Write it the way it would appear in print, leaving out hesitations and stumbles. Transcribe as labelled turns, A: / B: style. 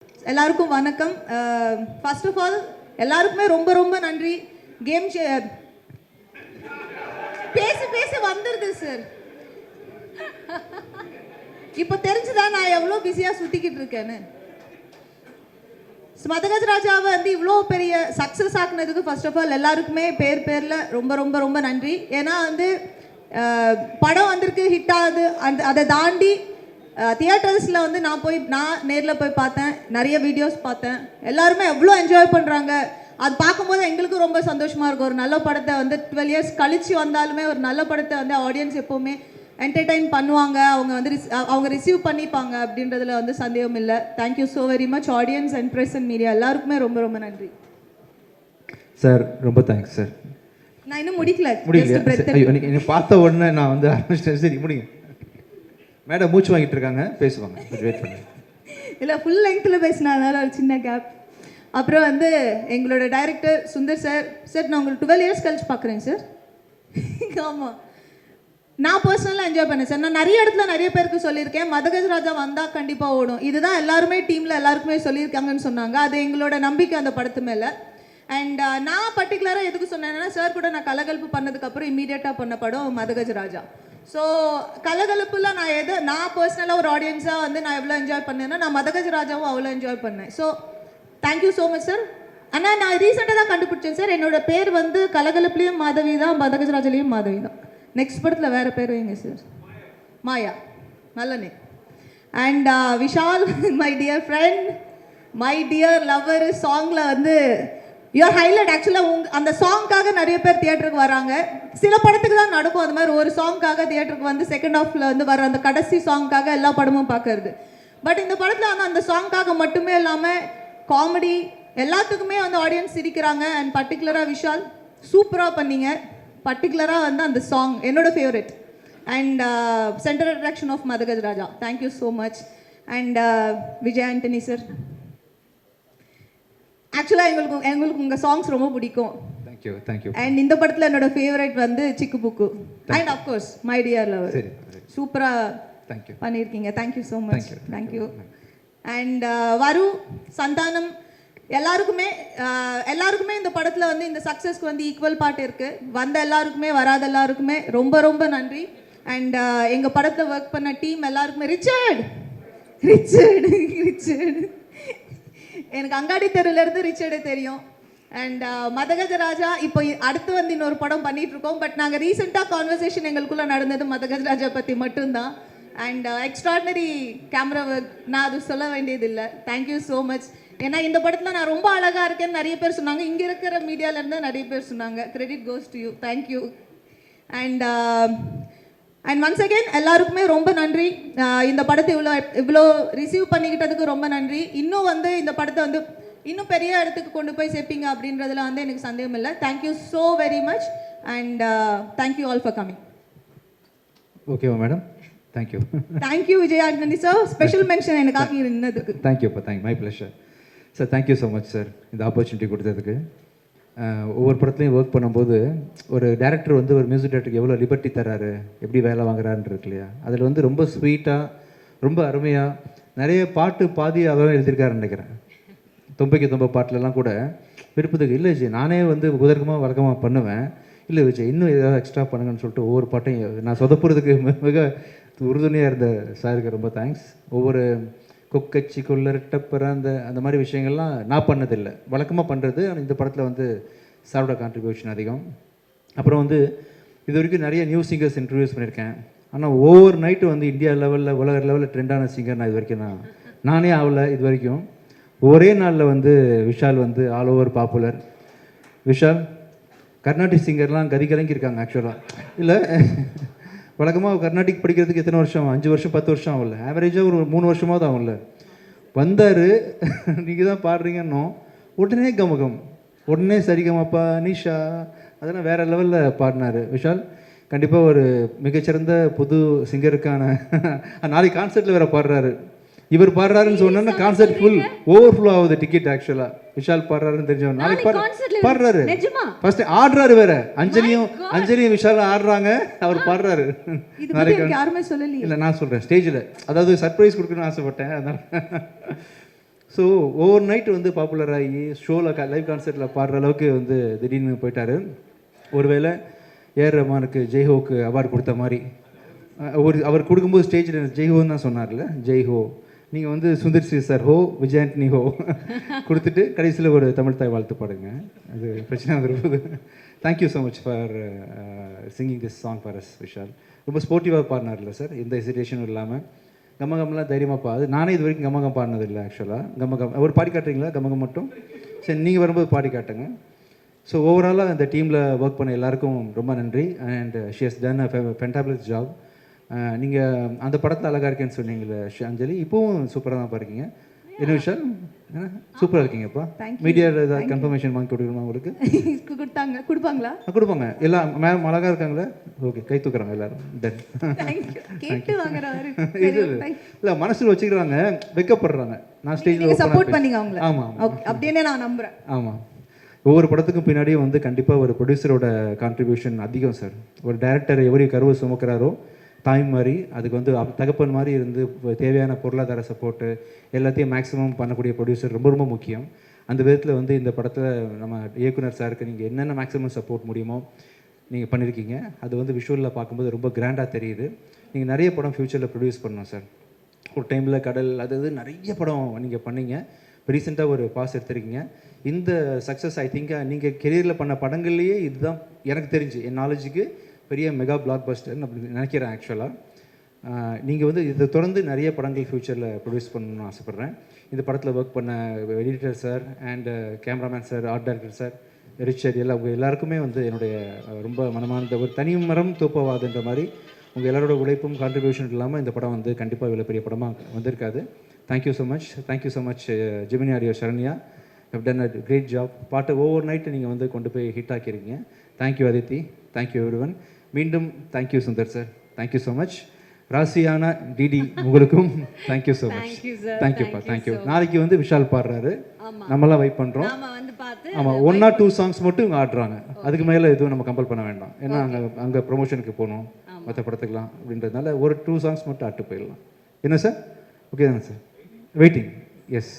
A: எல்லாருக்கும் வணக்கம். First of all எல்லாருக்குமே ரொம்ப ரொம்ப நன்றி. கேம் பேசி பேசி வந்துடுது சார். இப்போ தெரிஞ்சுதா நான் எவ்வளோ பிஸியாக சுற்றிக்கிட்டு இருக்கேன்னு. மதகஜ ராஜாவை வந்து இவ்வளோ பெரிய சக்ஸஸ் ஆக்குனதுக்கு ஃபர்ஸ்ட் ஆஃப் ஆல் எல்லாருக்குமே பேரில் ரொம்ப ரொம்ப ரொம்ப நன்றி. ஏன்னா வந்து படம் வந்திருக்கு, ஹிட் ஆகுது. அதை தாண்டி தியேட்டர்ஸில் வந்து நான் நேரில் போய் பார்த்தேன், நிறைய வீடியோஸ் பார்த்தேன். எல்லாருமே எவ்வளோ என்ஜாய் பண்ணுறாங்க. அது பார்க்கும்போது எங்களுக்கும் ரொம்ப சந்தோஷமாக இருக்கும். ஒரு நல்ல படத்தை வந்து 12 இயர்ஸ் கழித்து வந்தாலுமே ஒரு நல்ல படத்தை வந்து ஆடியன்ஸ் எப்போவுமே என்டர்டெயின் பண்ணுவாங்க, அவங்க ரிசீவ் பண்ணிப்பாங்க அப்படின்றதுல வந்து சந்தேகம் இல்லை. Thank you so very much audience and press and media எல்லாருக்குமே ரொம்ப ரொம்ப நன்றி
B: சார். ரொம்ப தேங்க்ஸ் சார்.
A: நான் இன்னும் முடிக்கல.
B: நீங்கள் பார்த்த உடனே நான் வந்து ஆரம்பிச்சிட்டேன். சரி முடிங்க மேடம். மூச்சு வாங்கிட்டு இருக்காங்க, பேசுவாங்க, கொஞ்சம் வெயிட் பண்ணுங்க.
A: இல்லை, ஃபுல் லெங்க்த்தில் பேசினால ஒரு சின்ன கேப். அப்புறம் வந்து எங்களோட டைரக்டர் சுந்தர் சார். சார் நான் உங்களுக்கு 12 இயர்ஸ் கழிச்சு பார்க்குறேன் சார். ஆமாம், நான் பர்சனலாக என்ஜாய் பண்ணேன் சார். நான் நிறைய இடத்துல நிறைய பேருக்கு சொல்லியிருக்கேன், மதகஜ ராஜா வந்தால் கண்டிப்பாக ஓடும். இதுதான் எல்லாருமே டீமில் எல்லாருக்குமே சொல்லியிருக்காங்கன்னு சொன்னாங்க. அது எங்களோட நம்பிக்கை அந்த படத்து மேலே. அண்ட் நான் பர்டிகுலராக எதுக்கு சொன்னேன்னா, சார் கூட நான் கலகலப்பு பண்ணதுக்கப்புறம் இமீடியட்டாக பண்ண படம் மதகஜ ராஜா. ஸோ கலகலப்புல நான் பர்சனலாக ஒரு ஆடியன்ஸாக வந்து நான் எவ்வளோ என்ஜாய் பண்ணேன்னா, நான் மதகஜ ராஜாவும் அவ்வளோ என்ஜாய் பண்ணேன். So thank you so much sir. ஆனால் நான் ரீசெண்டாக தான் கண்டுபிடிச்சேன் சார், என்னோட பேர் வந்து கலகலப்புலேயும் மாதவி தான், மதகஜ ராஜாலையும் மாதவி தான். நெக்ஸ்ட் படத்தில் வேறு பேர் வைங்க சார். மாயா, நல்ல name. And Vishal, my dear friend, my dear lover, சாங்கில் வந்து யுவர் ஹைலைட். ஆக்சுவலாக அந்த சாங்க்காக நிறைய பேர் தியேட்டருக்கு வராங்க. சில படத்துக்கு தான் நடக்கும் அது மாதிரி. ஒரு சாங்க்காக தியேட்டருக்கு வந்து செகண்ட் ஹாஃபில் வந்து வர அந்த கடைசி சாங்க்காக எல்லா படமும் பார்க்கறது. பட் இந்த படத்தில் வந்து அந்த சாங்க்காக மட்டுமே இல்லாமல் காமெடி எல்லாத்துக்குமே வந்து ஆடியன்ஸ் சிரிக்கிறாங்க. அண்ட் பர்டிகுலராக விஷால் சூப்பராக பண்ணீங்க. பர்டிகுலராக வந்து அந்த சாங் என்னோட favourite. And centre attraction of Madhagaja Raja. Thank you so much. And Vijay Antony sir, ஆக்சுவலாக எங்களுக்கு உங்கள் சாங்ஸ் ரொம்ப பிடிக்கும்.
B: தேங்க்யூ.
A: அண்ட் இந்த படத்தில் என்னோட ஃபேவரட் வந்து Chikku Bukku. And of course my dear lover. சூப்பராக பண்ணியிருக்கீங்க. Thank you so much. Thank you. And Varu, Santhanam எல்லாருக்குமே இந்த படத்தில் வந்து இந்த சக்ஸஸ்க்கு வந்து ஈக்குவல் பார்ட் இருக்குது. வந்த எல்லாருக்குமே வராத எல்லாருக்குமே ரொம்ப ரொம்ப நன்றி. அண்ட் எங்கள் படத்தில் ஒர்க் பண்ண டீம் எல்லாருக்குமே ரிச்சர்டு எனக்கு அங்காடி தெருவிலேருந்து ரிச்சர்டு தெரியும். அண்ட் மதகஜ ராஜா இப்போ அடுத்து வந்து இன்னொரு படம் பண்ணிட்டு இருக்கோம். பட் நாங்கள் ரீசெண்டாக கான்வர்சேஷன் எங்களுக்குள்ளே நடந்தது மதகஜ ராஜா பற்றி மட்டும்தான். அண்ட் எக்ஸ்ட்ராடினரி கேமரா ஒர்க், நான் அது சொல்ல வேண்டியதில்லை. Thank you so much. ஏன்னா இந்த படத்தில் நான் ரொம்ப அழகாக இருக்கேன்னு நிறைய பேர் சொன்னாங்க. இங்கே இருக்கிற மீடியாவிலேருந்து நிறைய பேர் சொன்னாங்க. Credit goes to you. Thank you. And once again எல்லாருக்குமே ரொம்ப நன்றி. இந்த படத்தை இவ்வளோ ரிசீவ் பண்ணிக்கிட்டதுக்கு ரொம்ப நன்றி. இன்னும் வந்து இந்த படத்தை வந்து இன்னும் பெரிய இடத்துக்கு கொண்டு போய் சேர்ப்பீங்க அப்படின்றதுல வந்து எனக்கு சந்தேகம் இல்லை. Thank you so very much. And thank you all for coming.
B: ஓகேவா madam?
A: Thank you Vijay Antony sir. Special mention எனக்காக இருந்ததுக்கு.
B: தேங்க்யூப்பா. My pleasure sir. Thank you so much sir இந்த ஆப்பர்ச்சுனிட்டி கொடுத்ததுக்கு. ஒவ்வொரு படத்துலையும் ஒர்க் பண்ணும்போது ஒரு டேரக்டர் வந்து ஒரு மியூசிக் டேரக்டருக்கு எவ்வளோ லிபர்ட்டி தராரு, எப்படி வேலை வாங்குறாருன்னு இருக்கு இல்லையா? அதில் வந்து ரொம்ப ஸ்வீட்டாக, ரொம்ப அருமையாக நிறைய பாட்டு பாதி அவரும் எழுதியிருக்காருன்னு நினைக்கிறேன். தொம்பைக்கு பாட்டிலெலாம் கூட விருப்பத்துக்கு இல்லை விஜய், நானே வந்து உதர்க்கமாக வழக்கமாக பண்ணுவேன், இல்லை விஜய் இன்னும் ஏதாவது எக்ஸ்ட்ரா பண்ணுங்கன்னு சொல்லிட்டு ஒவ்வொரு பாட்டையும் நான் சொதப்புறதுக்கு மிக உறுதுணையாக இருந்த சாருக்கு ரொம்ப தேங்க்ஸ். ஒவ்வொரு கொக்கச்சி கொள்ளரட்டப்பற அந்த மாதிரி விஷயங்கள்லாம் நான் பண்ணதில்லை, வழக்கமாக பண்ணுறது. ஆனால் இந்த படத்தில் வந்து சாரோட கான்ட்ரிபியூஷன் அதிகம். அப்புறம் வந்து இது வரைக்கும் நிறைய நியூ சிங்கர்ஸ் இன்ட்ரடியூஸ் பண்ணியிருக்கேன். ஆனால் ஒவ்வொரு நைட்டு வந்து இந்தியா லெவலில் உலக லெவலில் ட்ரெண்டான சிங்கர் நான் இது வரைக்கும் நானே ஆகலை. இது வரைக்கும் ஒரே நாளில் வந்து விஷால் வந்து all over popular. Vishal Carnatic சிங்கர்லாம் கலங்கியிருக்காங்க. ஆக்சுவலாக இல்லை, வழக்கமாக கர்நாடிக் படிக்கிறதுக்கு எத்தனை வருஷம்? 5 வருஷம் 10 வருஷம் ஆகல, ஆவரேஜாக ஒரு 3 வருஷமாவது ஆகும்ல. வந்தார், நீங்கள் தான் பாடுறீங்கன்னோ உடனே கமகம், உடனே சரிகமப்பா நிஷா அதெல்லாம் வேறு லெவலில் பாடினார் விஷால். கண்டிப்பாக ஒரு மிகச்சிறந்த புது சிங்கருக்கான நாளைக்கு கான்சர்ட்டில் வேறு பாடுறாரு. இவர் பாடுறாருன்னு சொன்னா கான்சர்ட் ஃபுல் ஓவர்ஃப்ளோ ஆகுது டிக்கெட். ஆக்சுவலா விஷால் பாடுறாருன்னு தெரிஞ்சவன் நாளைக்கு பாடுறாரு. ஃபர்ஸ்ட் ஆடுறாரு வேற. அஞ்சலியும் விஷால் ஆடுறாங்க, அவர் பாடுறாரு. நாளைக்கு
A: யாருமே சொல்லல.
B: இல்லை நான் சொல்றேன் ஸ்டேஜில், அதாவது சர்ப்ரைஸ் கொடுக்கணும்னு ஆசைப்பட்டேன். அதனால ஸோ ஓவர் நைட் வந்து பாப்புலர் ஆகி ஷோவில் லைவ் கான்சர்ட்டில் பாடுற அளவுக்கு வந்து திடீர்னு போயிட்டாரு. ஒருவேளை ஏஆர் ரஹ்மானுக்கு ஜெய்ஹோக்கு அவார்டு கொடுத்த மாதிரி அவர் கொடுக்கும்போது ஸ்டேஜில் ஜெய்ஹோன்னு தான் சொன்னார்ல, ஜெய்ஹோ. நீங்கள் வந்து சுந்தர் சி சார் ஹோ, விஜய் ஆண்டனி ஹோ கொடுத்துட்டு கடைசியில் ஒரு தமிழ் தாய் வாழ்த்து பாடுங்க. அது பிரச்சனை வந்துருப்போது. Thank you so much for singing this song for us Vishal. ரொம்ப ஸ்போர்ட்டிவாக பாடினார்ல சார், எந்த ஹெசிடேஷனும் இல்லாமல். கம்மகம்லாம் தைரியமாக பாடு. நானே இது வரைக்கும் கம்மகம் பாடினதில்லை ஆக்சுவலாக. கம்மகம் ஒரு பாடி காட்டுறீங்களா? கம்மகம் மட்டும் சரி, நீங்கள் வரும்போது பாடி காட்டுங்க. ஸோ ஓவராலாக அந்த டீமில் ஒர்க் பண்ண எல்லாருக்கும் ரொம்ப நன்றி. And she has done a ஃபென்டாபிளஸ் job. நீங்கள் அந்த படத்தில் அழகாக இருக்கேன்னு சொன்னீங்களே அஞ்சலி, இப்போவும் சூப்பராக தான் பாருக்கீங்க. என்ன விஷயம் சூப்பராக இருக்கீங்கப்பா. மீடியாவில் ஏதாவது கன்ஃபர்மேஷன் வாங்கி கொடுக்கணுமா உங்களுக்கு?
A: கொடுப்பாங்களா?
B: கொடுப்பாங்க. எல்லாம் மேம் அழகாக இருக்காங்களே, ஓகே, கை தூக்குறாங்க எல்லாரும். டன். இல்லை மனசில் வச்சுக்கிறாங்க, வெக்கப்படுறாங்க. நான் ஸ்டேஜில்
A: சப்போர்ட் பண்ணீங்க அவங்கள.
B: ஆமாம்,
A: அப்படின்னு நான் நம்புகிறேன்.
B: ஆமாம். ஒவ்வொரு படத்துக்கும் பின்னாடியும் வந்து கண்டிப்பாக ஒரு ப்ரொடியூசரோட கான்ட்ரிபியூஷன் அதிகம் சார். ஒரு டைரக்டர் எவரி கருவை சுமக்கிறாரோ தாய் மாதிரி, அதுக்கு வந்து தகப்பன் மாதிரி இருந்து தேவையான பொருளாதார சப்போர்ட்டு எல்லாத்தையும் மேக்ஸிமம் பண்ணக்கூடிய ப்ரொடியூசர் ரொம்ப ரொம்ப முக்கியம். அந்த விதத்தில் வந்து இந்த படத்தில் நம்ம இயக்குனர் சாருக்கு நீங்கள் என்னென்ன மேக்ஸிமம் சப்போர்ட் முடியுமோ நீங்கள் பண்ணியிருக்கீங்க. அது வந்து விஷுவலில் பார்க்கும்போது ரொம்ப கிராண்டாக தெரியுது. நீங்கள் நிறைய படம் ஃப்யூச்சரில் ப்ரொடியூஸ் பண்ணணும் சார். ஒரு டைமில் கடல் அது நிறைய படம் நீங்கள் பண்ணீங்க. ரீசெண்டாக ஒரு பாஸ் எடுத்திருக்கீங்க. இந்த சக்ஸஸ் ஐ திங்க் நீங்கள் கெரியரில் பண்ண படங்கள்லேயே இதுதான் எனக்கு தெரிஞ்சு, என் நாலேஜுக்கு பெரிய மெகா பிளாக் பஸ்டர்னு அப்படி நினைக்கிறேன் ஆக்சுவலாக. நீங்கள் வந்து இதை தொடர்ந்து நிறைய படங்கள் ஃப்யூச்சரில் ப்ரொடியூஸ் பண்ணணும்னு ஆசைப்பட்றேன். இந்த படத்தில் ஒர்க் பண்ண editor sir and cameraman sir, art director sir, Richard எல்லாருக்குமே வந்து என்னுடைய ரொம்ப மனமார்ந்த ஒரு தனி மரம் தூப்பவாதுன்ற மாதிரி உங்கள் எல்லாரோட உழைப்பும் கான்ட்ரிபியூஷன் இல்லாமல் இந்த படம் வந்து கண்டிப்பாக இவ்வளோ பெரிய படமாக வந்திருக்காது. Thank you so much. Thank you so much Gemini audio Saranya. How done a great job. பாட்டு ஓவர் நைட்டு நீங்கள் வந்து கொண்டு போய் ஹிட் ஆக்கியிருக்கீங்க. Thank you Aditi. Thank you everyone. மீண்டும் thank you Sundar sir. Thank you so much. ராசியான டிடி உங்களுக்கும் தேங்க்யூ ஸோ மச். தேங்க்யூப்பா, தேங்க்யூ. நாளைக்கு வந்து விஷால் பாடுறாரு, நம்மளாம் வெயிட் பண்ணுறோம். ஆமாம், 1 or 2 சாங்ஸ் மட்டும் இவங்க ஆடுறாங்க. அதுக்கு மேலே எதுவும் நம்ம கம்பல் பண்ண வேண்டாம். ஏன்னா அங்கே ப்ரொமோஷனுக்கு போகணும் மற்ற படத்துக்கலாம் அப்படின்றதுனால ஒரு 2 சாங்ஸ் மட்டும் ஆட்டு போயிடலாம். என்ன சார்? ஓகே தானே சார்? வெயிட்டிங். எஸ்.